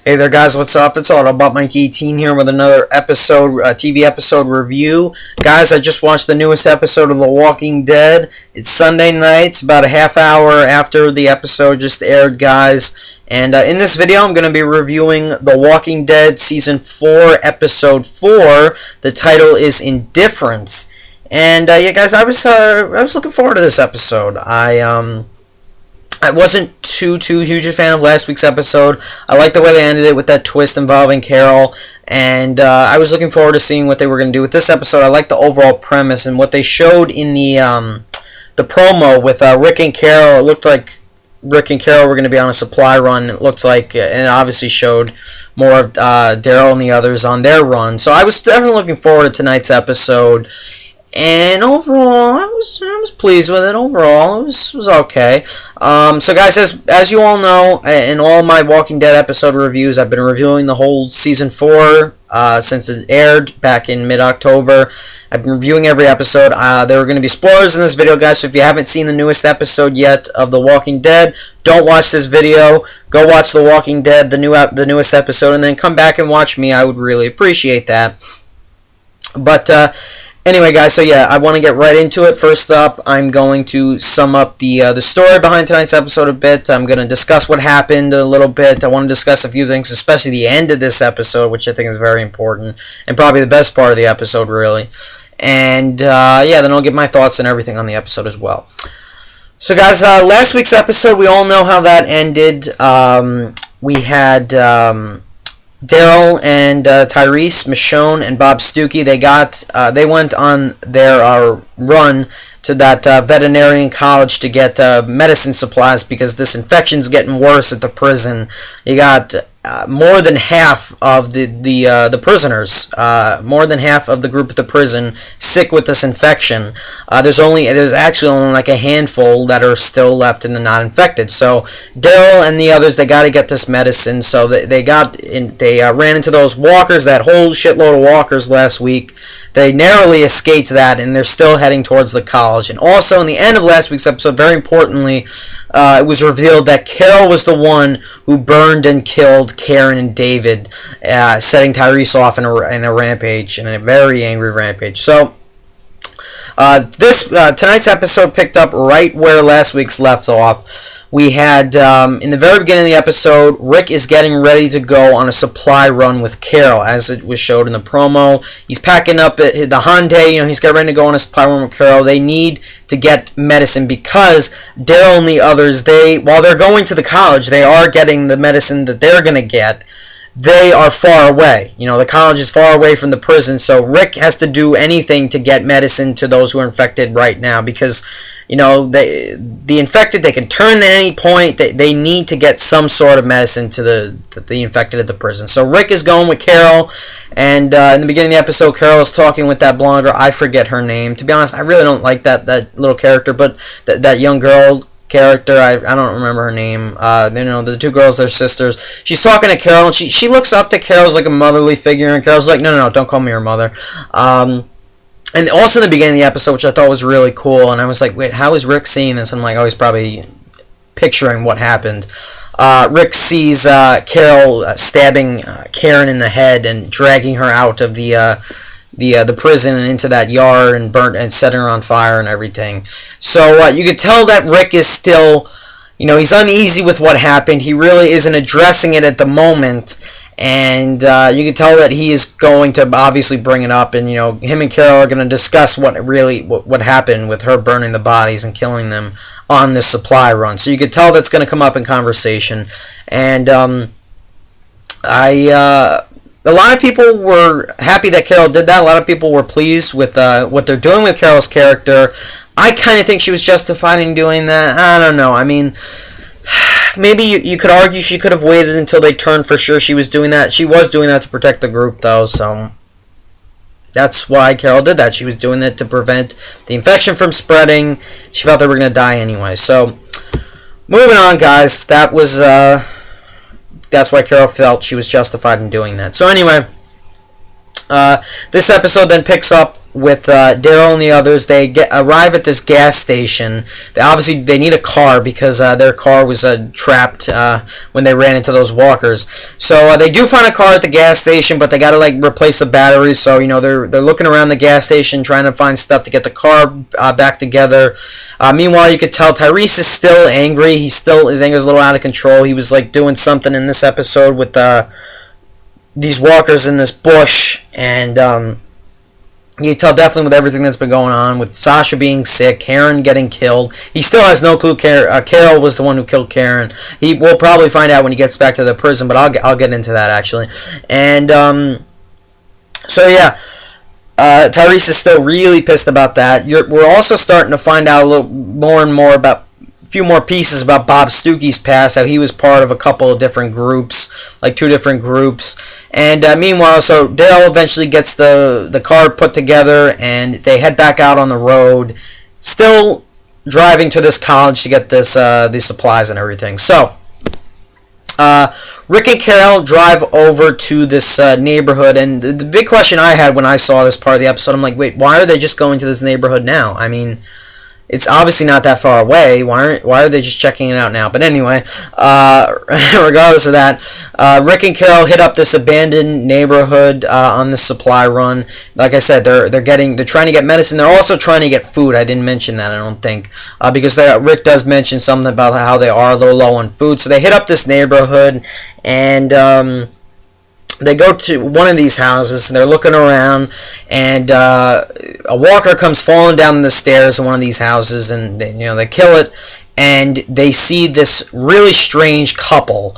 Hey there, guys. What's up? It's all about Mike 18 here with another episode, TV episode review. Guys, I just watched the newest episode of The Walking Dead. It's Sunday night. It's about a half hour after the episode just aired, guys. And in this video, I'm going to be reviewing The Walking Dead Season 4, Episode 4. The title is Indifference. And yeah, guys, I was looking forward to this episode. I wasn't too huge a fan of last week's episode. I liked the way they ended it with that twist involving Carol, and I was looking forward to seeing what they were going to do with this episode. I liked the overall premise and what they showed in the promo with Rick and Carol. It looked like Rick and Carol were going to be on a supply run. It looked like, and it obviously showed more of Daryl and the others on their run. So I was definitely looking forward to tonight's episode. And overall, I was pleased with it. Overall, it was okay. So guys, as you all know, in all my Walking Dead episode reviews, I've been reviewing the whole Season 4 since it aired back in mid-October. I've been reviewing every episode. There are going to be spoilers in this video, guys, so if you haven't seen the newest episode yet of The Walking Dead, don't watch this video. Go watch The Walking Dead, the newest episode, and then come back and watch me. I would really appreciate that. But anyway, guys, so yeah, I want to get right into it. First up, I'm going to sum up the story behind tonight's episode a bit. I'm going to discuss what happened a little bit. I want to discuss a few things, especially the end of this episode, which I think is very important, and probably the best part of the episode, really. And yeah, then I'll give my thoughts and everything on the episode as well. So, guys, last week's episode, we all know how that ended. We had Daryl and Tyreese, Michonne, and Bob Stookey, they went on their run to that veterinarian college to get medicine supplies because this infection's getting worse at the prison. You got more than half of the prisoners, more than half of the group at the prison sick with this infection. There's actually only like a handful that are still left in the not infected. So Daryl and the others, they got to get this medicine. So they ran into those walkers, that whole shitload of walkers last week. They narrowly escaped that, and they're still heading towards the college. And also, in the end of last week's episode, very importantly, it was revealed that Carol was the one who burned and killed Karen and David, setting Tyreese off in a rampage, in a very angry rampage. So, tonight's episode picked up right where last week's left off. We had, in the very beginning of the episode, Rick is getting ready to go on a supply run with Carol, as it was showed in the promo. He's packing up the Hyundai, he's getting ready to go on a supply run with Carol. They need to get medicine because Daryl and the others, while they're going to the college, they are getting the medicine that they're going to get. They are far away. The college is far away from the prison, so Rick has to do anything to get medicine to those who are infected right now because, the infected, they can turn at any point. They need to get some sort of medicine to the infected at the prison. So Rick is going with Carol, and in the beginning of the episode, Carol is talking with that blonde girl. I forget her name. To be honest, I really don't like that little character, but that young girl character, I don't remember her name. The two girls, they're sisters. She's talking to Carol, and she looks up to Carol as like a motherly figure, and Carol's like, no, don't call me your mother. And also in the beginning of the episode, which I thought was really cool, and I was like, wait, how is Rick seeing this? I'm like, oh, he's probably picturing what happened. Rick sees Carol stabbing Karen in the head and dragging her out of the prison and into that yard and setting her on fire and everything. So you could tell that Rick is still, he's uneasy with what happened. He really isn't addressing it at the moment, and you could tell that he is going to obviously bring it up, and him and Carol are going to discuss what happened with her burning the bodies and killing them on this supply run. So you could tell that's going to come up in conversation, and a lot of people were happy that Carol did that. A lot of people were pleased with what they're doing with Carol's character. I kind of think she was justified in doing that. I don't know. I mean, maybe you could argue she could have waited until they turned for sure she was doing that. She was doing that to protect the group, though, so that's why Carol did that. She was doing that to prevent the infection from spreading. She felt they were going to die anyway. So, moving on, guys. That's why Carol felt she was justified in doing that. So anyway, this episode then picks up with Daryl and the others. They arrive at this gas station. They need a car because their car was trapped when they ran into those walkers. So they do find a car at the gas station, but they got to replace the batteries. So they're looking around the gas station trying to find stuff to get the car back together. Meanwhile, you could tell Tyreese is still angry. His anger is a little out of control. He was doing something in this episode with these walkers in this bush, and you tell definitely with everything that's been going on, with Sasha being sick, Karen getting killed. He still has no clue Carol was the one who killed Karen. He will probably find out when he gets back to the prison, but I'll get into that actually. And so yeah, Tyreese is still really pissed about that. We're also starting to find out a little more and more about a few more pieces about Bob Stookey's past, how he was part of a couple of different groups, 2 different groups. And meanwhile, so Daryl eventually gets the car put together, and they head back out on the road, still driving to this college to get these supplies and everything. So Rick and Carol drive over to this neighborhood, and the big question I had when I saw this part of the episode, I'm like, wait, why are they just going to this neighborhood now? I mean, it's obviously not that far away. Why are they just checking it out now? But anyway, regardless of that, Rick and Carol hit up this abandoned neighborhood on the supply run. Like I said, they're trying to get medicine. They're also trying to get food. I didn't mention that, I don't think, because Rick does mention something about how they are a little low on food. So they hit up this neighborhood, and they go to one of these houses, and they're looking around, and a walker comes falling down the stairs in one of these houses, and they kill it, and they see this really strange couple,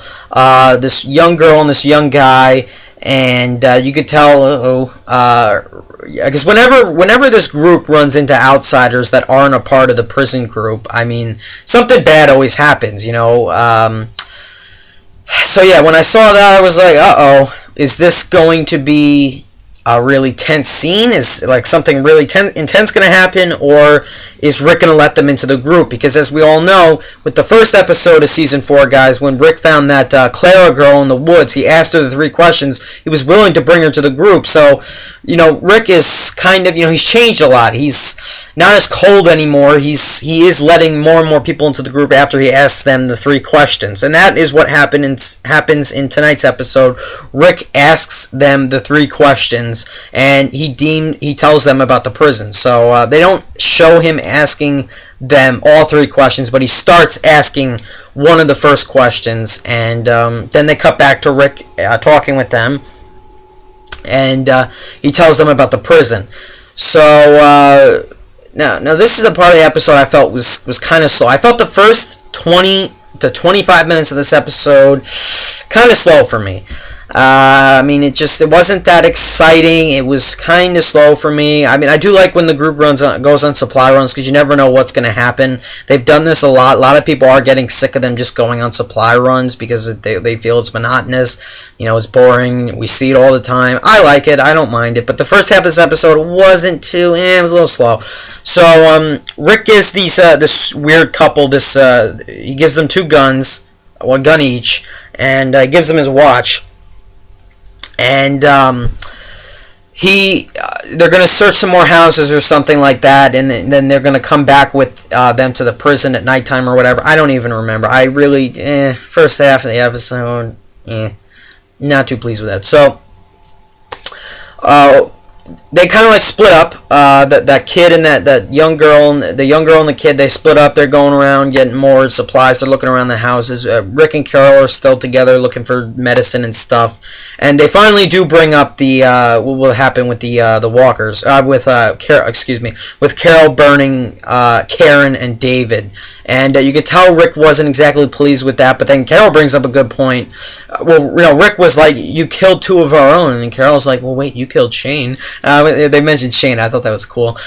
this young girl and this young guy, and you could tell, because whenever this group runs into outsiders that aren't a part of the prison group, I mean, something bad always happens, So yeah, when I saw that, I was like, uh-oh, is this going to be a really tense scene? Is something really intense going to happen, or is Rick going to let them into the group? Because as we all know, with the first episode of season 4, guys, when Rick found that Clara girl in the woods, he asked her the 3 questions. He was willing to bring her to the group. So, Rick is kind of, he's changed a lot. He's not as cold anymore. He is letting more and more people into the group after he asks them the 3 questions. And that is what happens in tonight's episode. Rick asks them the 3 questions, and he tells them about the prison. So they don't show him asking them all 3 questions, but he starts asking one of the first questions, and then they cut back to Rick talking with them, and he tells them about the prison. So now this is the part of the episode I felt was kind of slow. I felt the first 20 to 25 minutes of this episode kind of slow for me. I mean, it wasn't that exciting. It was kind of slow for me. I mean, I do like when the group goes on supply runs, because you never know what's going to happen. They've done this a lot. A lot of people are getting sick of them just going on supply runs because they feel it's monotonous. It's boring. We see it all the time. I like it. I don't mind it. But the first half of this episode wasn't too. It was a little slow. So Rick gives this weird couple he gives them 2 guns, 1 gun each, and gives them his watch. And they're going to search some more houses or something like that, and then they're going to come back with them to the prison at nighttime or whatever. I don't even remember. I really, first half of the episode, not too pleased with that. So, they kind of split up. That kid and that young girl, and the kid, they split up. They're going around getting more supplies. They're looking around the houses. Rick and Carol are still together looking for medicine and stuff. And they finally do bring up what will happen with the walkers. With Carol burning Karen and David. And you could tell Rick wasn't exactly pleased with that. But then Carol brings up a good point. Rick was like, "You killed 2 of our own," and Carol's like, "Well, wait, you killed Shane." They mentioned Shane. I thought that was cool.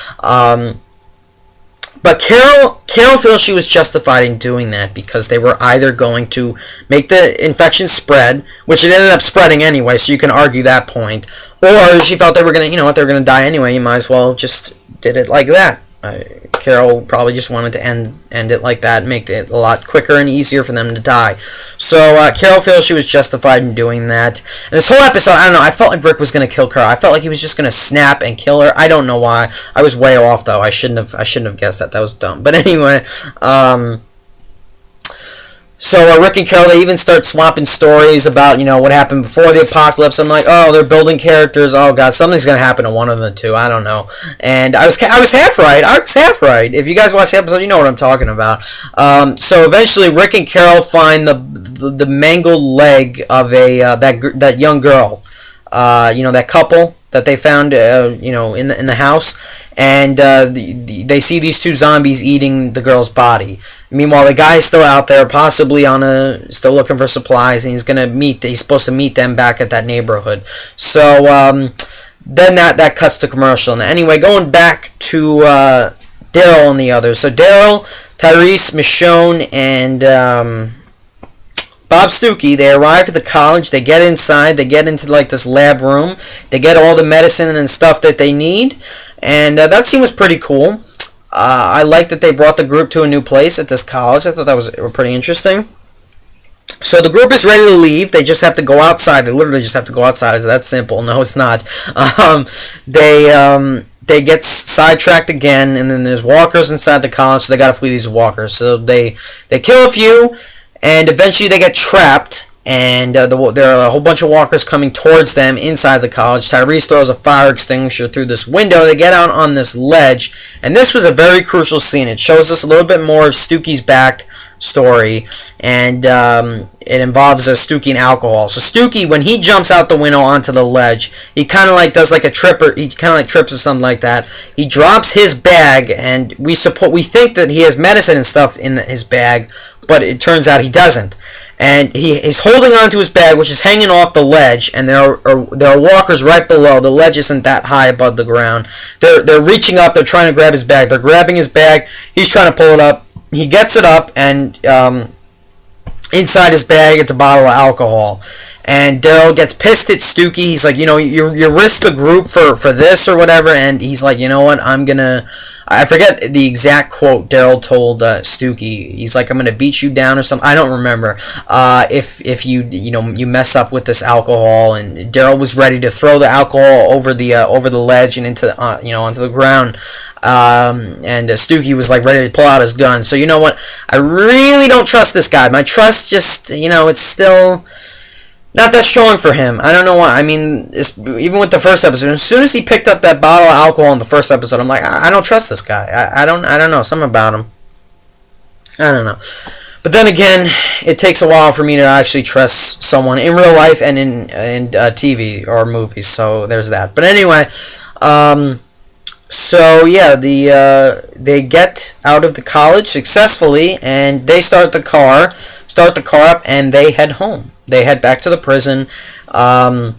But Carol feels she was justified in doing that because they were either going to make the infection spread, which it ended up spreading anyway, so you can argue that point, or she felt they were going to, they were going to die anyway. You might as well just did it like that. Carol probably just wanted to end it like that, make it a lot quicker and easier for them to die. So Carol feels she was justified in doing that. And this whole episode, I don't know, I felt like Rick was going to kill Carol. I felt like he was just going to snap and kill her. I don't know why. I was way off, though. I shouldn't have guessed that. That was dumb. But anyway, so Rick and Carol, they even start swapping stories about, what happened before the apocalypse. I'm like, oh, they're building characters. Oh, God, something's going to happen to one of the two. I don't know. And I was half right. I was half right. If you guys watch the episode, you know what I'm talking about. So eventually, Rick and Carol find the mangled leg of that young girl. That couple that they found, in the house, and they see these two zombies eating the girl's body. Meanwhile, the guy's still out there, possibly still looking for supplies, and he's supposed to meet them back at that neighborhood. So then that cuts to commercial. And anyway, going back to Daryl and the others. So Daryl, Tyreese, Michonne, and Bob Stookey, they arrive at the college, they get inside, they get into this lab room, they get all the medicine and stuff that they need, and that scene was pretty cool. I like that they brought the group to a new place at this college. I thought that was pretty interesting. So the group is ready to leave. They just have to go outside. They literally just have to go outside. It's that simple. No, it's not. They get sidetracked again, and then there's walkers inside the college, so they got to flee these walkers. So they kill a few, and eventually they get trapped. And there are a whole bunch of walkers coming towards them inside the college. Tyreese throws a fire extinguisher through this window. They get out on this ledge, and this was a very crucial scene. It shows us a little bit more of Stookey's back story, and it involves Stookey and alcohol. So Stookey, when he jumps out the window onto the ledge, he kind of does like a trip, or he kind of trips or something like that. He drops his bag, and we think that he has medicine and stuff in his bag, but it turns out he doesn't. And he's holding onto his bag, which is hanging off the ledge, and there are walkers right below. The ledge isn't that high above the ground. They're reaching up. They're trying to grab his bag. They're grabbing his bag. He's trying to pull it up. He gets it up, and inside his bag, it's a bottle of alcohol. And Daryl gets pissed at Stookey. He's like, you risk the group for this or whatever. And he's like, you know what, I forget the exact quote Daryl told Stookey. He's like, I'm gonna beat you down or something. I don't remember. If you mess up with this alcohol. And Daryl was ready to throw the alcohol over the ledge and into onto the ground. And Stookey was ready to pull out his gun. So you know what? I really don't trust this guy. My trust just, it's still not that strong for him. I don't know why. I mean, even with the first episode, as soon as he picked up that bottle of alcohol in the first episode, I'm like, I don't trust this guy. I don't know. Something about him. I don't know. But then again, it takes a while for me to actually trust someone in real life and in TV or movies. So there's that. But anyway, so yeah, they get out of the college successfully, and they start the car up, and they head home. They head back to the prison. And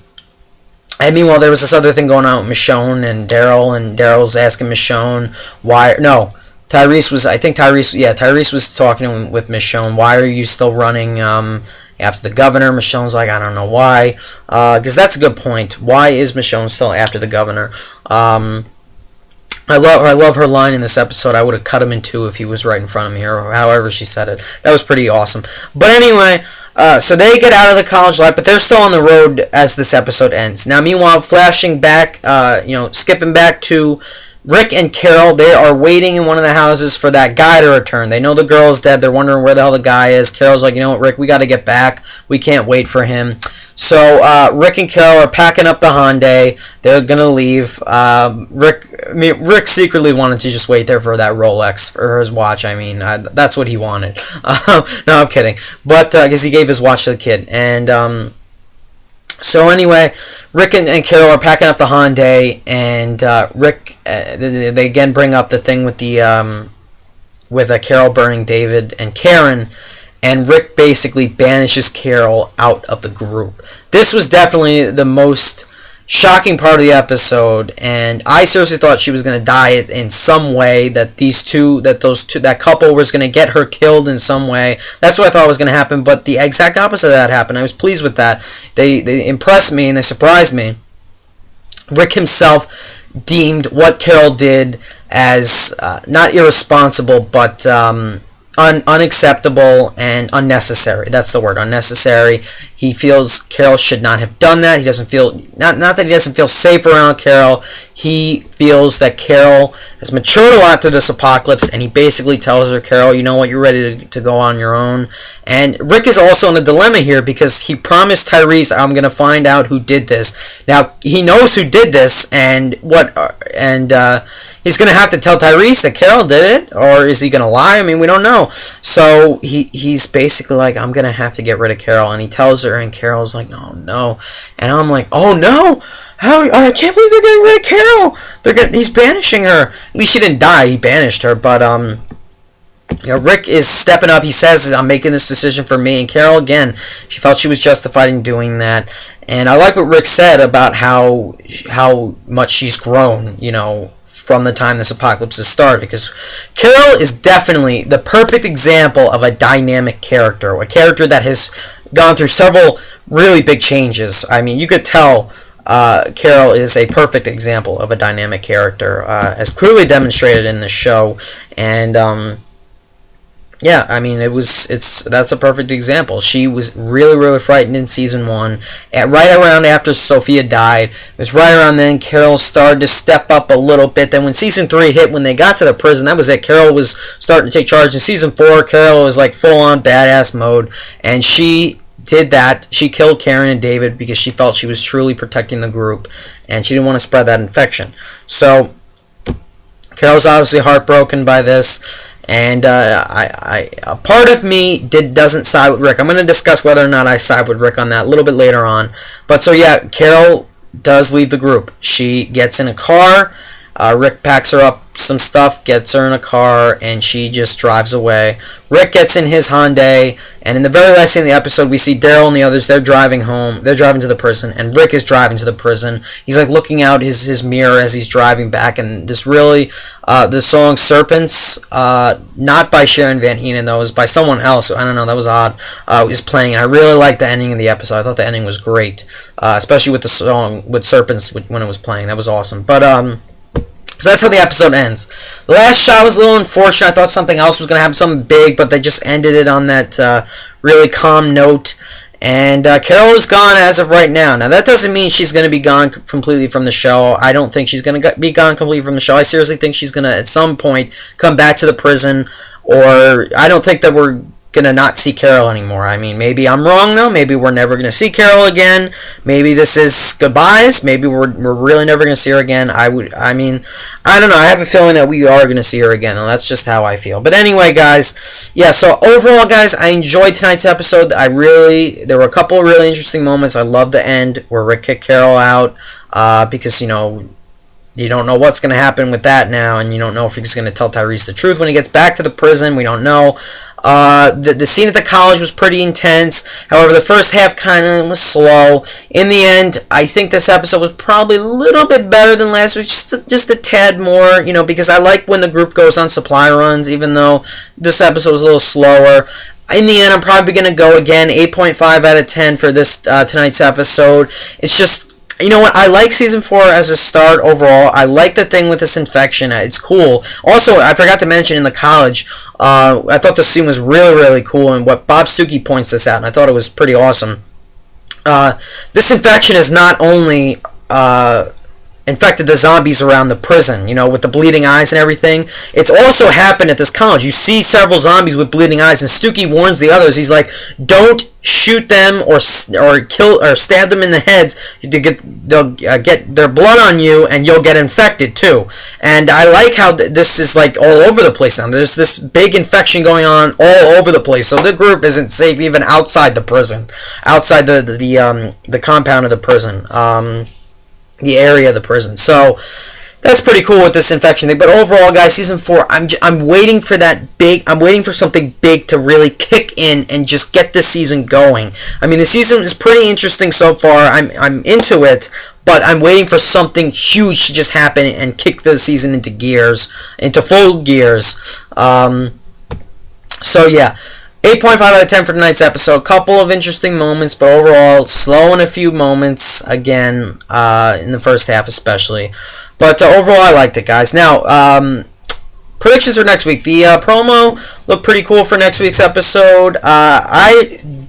meanwhile, there was this other thing going on with Michonne and Daryl, and Daryl's asking Michonne why. No, Tyreese was talking with Michonne. Why are you still running after the governor? Michonne's like, I don't know why. Because that's a good point. Why is Michonne still after the governor? I love her line in this episode. I would have cut him in two if he was right in front of me, or however she said it. That was pretty awesome. But anyway, so they get out of the college life, but they're still on the road as this episode ends. Now, meanwhile, flashing back, skipping back to Rick and Carol, they are waiting in one of the houses for that guy to return. They know the girl's dead. They're wondering where the hell the guy is. Carol's like, you know what, Rick, we got to get back. We can't wait for him. So Rick and Carol are packing up the Hyundai. They're gonna leave. Rick secretly wanted to just wait there for that Rolex, for his watch. I mean, that's what he wanted. No, I'm kidding. But because he gave his watch to the kid. And so anyway, Rick and Carol are packing up the Hyundai, and Rick they again bring up the thing with the with Carol burning David and Karen. And Rick basically banishes Carol out of the group. This was definitely the most shocking part of the episode, and I seriously thought she was going to die in some way. That that couple was going to get her killed in some way. That's what I thought was going to happen. But the exact opposite of that happened. I was pleased with that. They impressed me and they surprised me. Rick himself, deemed what Carol did as not irresponsible, but unacceptable and unnecessary. That's the word, unnecessary. He feels Carol should not have done that. He doesn't feel, not that he doesn't feel safe around Carol. He feels that Carol has matured a lot through this apocalypse, and he basically tells her, Carol, you know what, you're ready to go on your own. And Rick is also in a dilemma here because he promised Tyreese, I'm going to find out who did this. Now, he knows who did this, and he's going to have to tell Tyreese that Carol did it, or is he going to lie? I mean, we don't know. So he's basically like, I'm going to have to get rid of Carol, and he tells her, and Carol's like, oh no. And I'm like, oh no! How? I can't believe they're getting rid of Carol! He's banishing her. At least she didn't die, he banished her, but Rick is stepping up. He says, I'm making this decision for me. And Carol, again, she felt she was justified in doing that. And I like what Rick said about how much she's grown, from the time this apocalypse has started. Because Carol is definitely the perfect example of a dynamic character. A character that has gone through several really big changes. I mean, you could tell Carol is a perfect example of a dynamic character, as clearly demonstrated in the show. And yeah, I mean, that's a perfect example. She was really, really frightened in season 1. Right around after Sophia died, it was right around then Carol started to step up a little bit. Then when season 3 hit, when they got to the prison, that was it. Carol was starting to take charge. In season 4, Carol was like full-on badass mode, and she did that. She killed Karen and David because she felt she was truly protecting the group, and she didn't want to spread that infection. So Carol's obviously heartbroken by this. And a part of me doesn't side with Rick. I'm going to discuss whether or not I side with Rick on that a little bit later on. But so yeah, Carol does leave the group. She gets in a car. Rick packs her up some stuff, gets her in a car, and she just drives away. Rick gets in his Hyundai, and in the very last scene of the episode, we see Daryl and the others. They're driving home. They're driving to the prison, and Rick is driving to the prison. He's like looking out his mirror as he's driving back, and this really, the song "Serpents," not by Sharon Van Eenen though, it was by someone else. I don't know. That was odd. Is playing. I really liked the ending of the episode. I thought the ending was great, especially with the song with "Serpents" when it was playing. That was awesome. But so that's how the episode ends. The last shot was a little unfortunate. I thought something else was going to happen, something big, but they just ended it on that really calm note. And Carol is gone as of right now. Now, that doesn't mean she's going to be gone completely from the show. I don't think she's going to be gone completely from the show. I seriously think she's going to, at some point, come back to the prison. Or I don't think that we're going to not see Carol anymore. I mean, maybe I'm wrong, though. Maybe we're never going to see Carol again. Maybe this is goodbyes. Maybe we're really never going to see her again. I don't know. I have a feeling that we are going to see her again, though. That's just how I feel. But anyway, guys, yeah, so overall, guys, I enjoyed tonight's episode. There were a couple of really interesting moments. I love the end where Rick kicked Carol out because, you don't know what's going to happen with that now, and you don't know if he's going to tell Tyreese the truth when he gets back to the prison. We don't know. The scene at the college was pretty intense. However, the first half kind of was slow. In the end, I think this episode was probably a little bit better than last week, just a tad more, because I like when the group goes on supply runs, even though this episode was a little slower. In the end, I'm probably going to go again, 8.5 out of 10 for this tonight's episode. It's just, you know what? I like season 4 as a start overall. I like the thing with this infection. It's cool. Also, I forgot to mention in the college, I thought the scene was really, really cool. And what Bob Stookey points this out, and I thought it was pretty awesome. This infection is not only infected the zombies around the prison, with the bleeding eyes and everything. It's also happened at this college. You see several zombies with bleeding eyes, and Stookey warns the others. He's like, don't shoot them or kill or stab them in the heads. They'll get their blood on you, and you'll get infected too. And I like how this is like all over the place now. There's this big infection going on all over the place. So the group isn't safe even outside the prison, outside the compound of the prison. The area of the prison. So that's pretty cool with this infection thing. But overall, guys, season 4, I'm waiting for that big. I'm waiting for something big to really kick in and just get this season going. I mean, the season is pretty interesting so far. I'm into it, but I'm waiting for something huge to just happen and kick the season into full gears. So yeah. 8.5 out of 10 for tonight's episode. Couple of interesting moments, but overall slow in a few moments. Again, in the first half especially. But overall, I liked it, guys. Now, predictions for next week. The promo looked pretty cool for next week's episode. I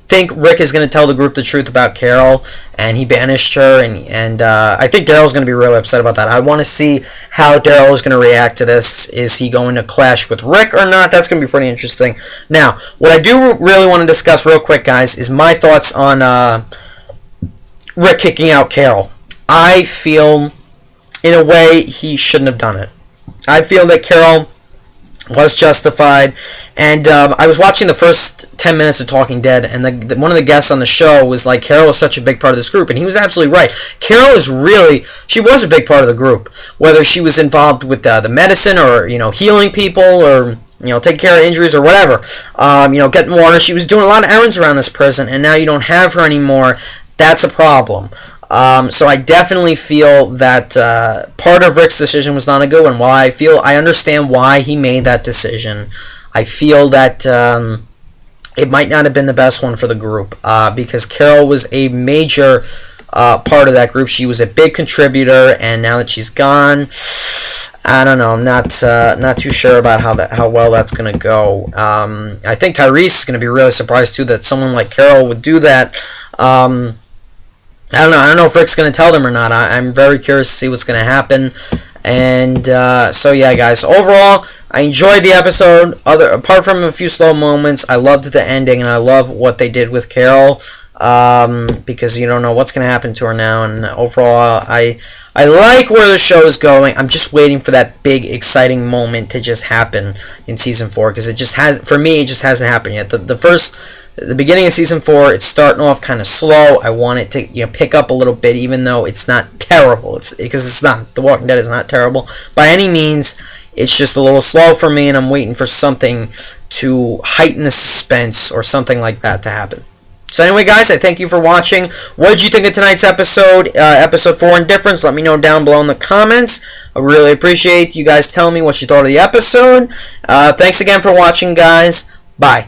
think Rick is going to tell the group the truth about Carol, and he banished her, and I think Daryl's going to be really upset about that. I want to see how Daryl is going to react to this. Is he going to clash with Rick or not? That's going to be pretty interesting. Now, what I do really want to discuss real quick, guys, is my thoughts on Rick kicking out Carol. I feel, in a way, he shouldn't have done it. I feel that Carol was justified, and I was watching the first 10 minutes of Talking Dead, and one of the guests on the show was like, Carol is such a big part of this group, and he was absolutely right. Carol she was a big part of the group, whether she was involved with the medicine, or, healing people, or, taking care of injuries, or whatever, getting water. She was doing a lot of errands around this prison, and now you don't have her anymore. That's a problem. So I definitely feel that part of Rick's decision was not a good one. While I understand why he made that decision, I feel that it might not have been the best one for the group, because Carol was a major part of that group. She was a big contributor, and now that she's gone, I don't know. I'm not too sure about how well that's going to go. I think Tyreese is going to be really surprised too that someone like Carol would do that. I don't know if Rick's going to tell them or not. I'm very curious to see what's going to happen. And so yeah, guys. Overall, I enjoyed the episode. Apart from a few slow moments, I loved the ending, and I love what they did with Carol. Because you don't know what's going to happen to her now. And overall, I like where the show is going. I'm just waiting for that big, exciting moment to just happen in season 4, because it just hasn't happened yet. The beginning of season 4, it's starting off kind of slow. I want it to pick up a little bit, even though it's not terrible. Because it's not. The Walking Dead is not terrible by any means. It's just a little slow for me, and I'm waiting for something to heighten the suspense or something like that to happen. So anyway, guys, I thank you for watching. What did you think of tonight's episode, episode 4, Indifference? Let me know down below in the comments. I really appreciate you guys telling me what you thought of the episode. Thanks again for watching, guys. Bye.